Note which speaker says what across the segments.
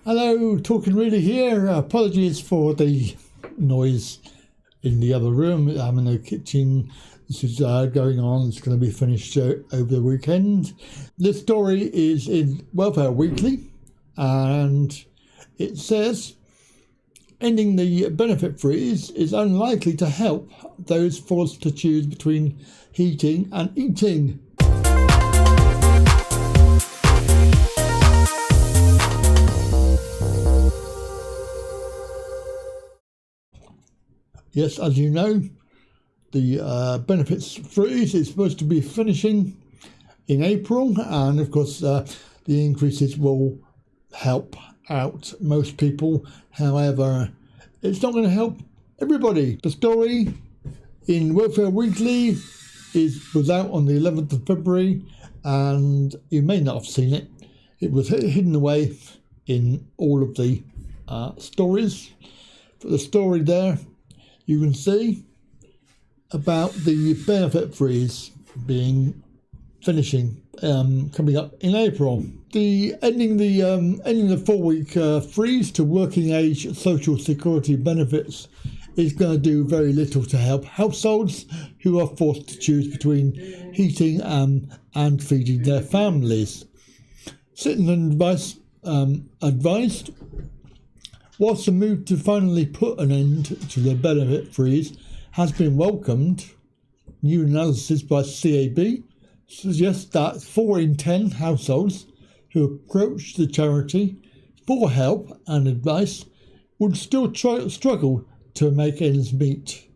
Speaker 1: Hello, Talkin really here. Apologies for the noise in the other room. I'm in the kitchen. This is going on. It's going to be finished over the weekend. This story is in Welfare Weekly, and it says, ending the benefit freeze is unlikely to help those forced to choose between heating and eating. Yes, as you know, the benefits freeze is supposed to be finishing in April, and of course the increases will help out most people. However, it's not going to help everybody. The story in Welfare Weekly was out on the 11th of February, and you may not have seen it. It was hidden away in all of the stories. But the story there, you can see about the benefit freeze finishing coming up in April. The ending the 4-week freeze to working age social security benefits is going to do very little to help households who are forced to choose between heating and feeding their families. Citizen advised, whilst the move to finally put an end to the benefit freeze has been welcomed, new analysis by CAB suggests that 4 in 10 households who approach the charity for help and advice would still struggle to make ends meet.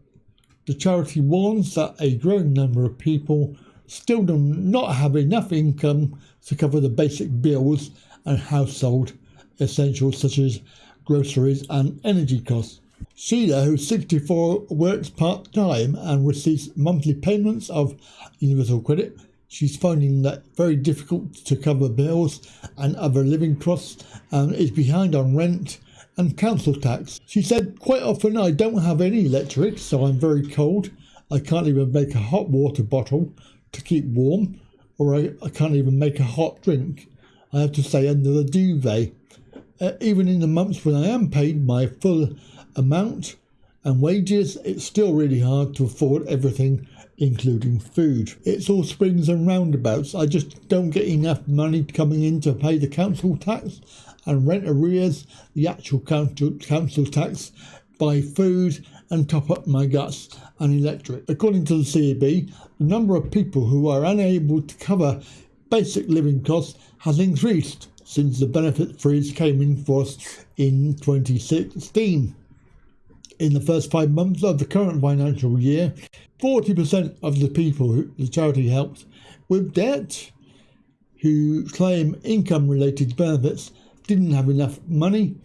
Speaker 1: The charity warns that a growing number of people still do not have enough income to cover the basic bills and household essentials such as groceries and energy costs. Sheila, who's 64, works part-time and receives monthly payments of universal credit. She's finding that very difficult to cover bills and other living costs and is behind on rent and council tax. She said, "Quite often I don't have any electric, so I'm very cold. I can't even make a hot water bottle to keep warm, or I can't even make a hot drink. I have to stay under the duvet. Even in the months when I am paid my full amount and wages, it's still really hard to afford everything, including food. It's all springs and roundabouts. I just don't get enough money coming in to pay the council tax and rent arrears, the actual council tax, buy food and top up my gas and electric." According to the CAB, the number of people who are unable to cover basic living costs has increased since the benefit freeze came in force in 2016. In the first 5 months of the current financial year, 40% of the people who the charity helped with debt who claim income-related benefits didn't have enough money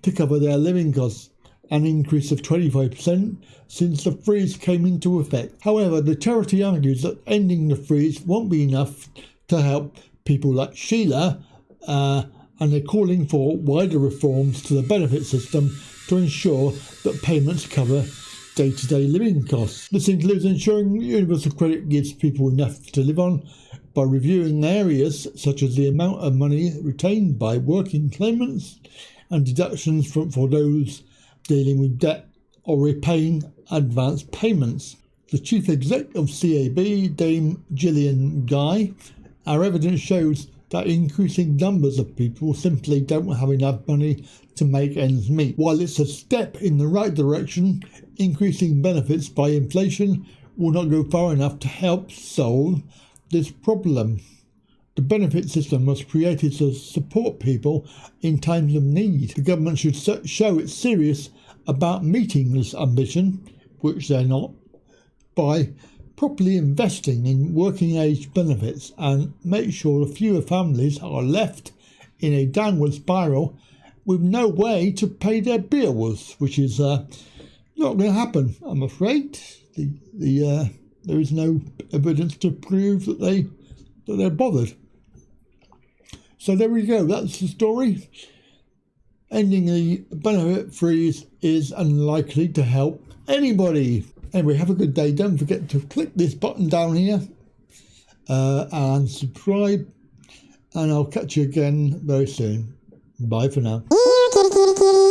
Speaker 1: to cover their living costs, an increase of 25% since the freeze came into effect. However, the charity argues that ending the freeze won't be enough to help people like Sheila, and they're calling for wider reforms to the benefit system to ensure that payments cover day-to-day living costs. This includes ensuring universal credit gives people enough to live on by reviewing areas such as the amount of money retained by working claimants and deductions for those dealing with debt or repaying advance payments. The chief exec of CAB, Dame Gillian Guy, our evidence shows that increasing numbers of people simply don't have enough money to make ends meet. While it's a step in the right direction, increasing benefits by inflation will not go far enough to help solve this problem. The benefit system was created to support people in times of need. The government should show it's serious about meeting this ambition, which they're not, by properly investing in working age benefits and make sure fewer families are left in a downward spiral with no way to pay their bills, which is not going to happen, I'm afraid. There is no evidence to prove that they're bothered. So there we go. That's the story. Ending the benefit freeze is unlikely to help anybody. Anyway, have a good day. Don't forget to click this button down here and subscribe, and I'll catch you again very soon. Bye for now.
Speaker 2: Kitty, kitty, kitty.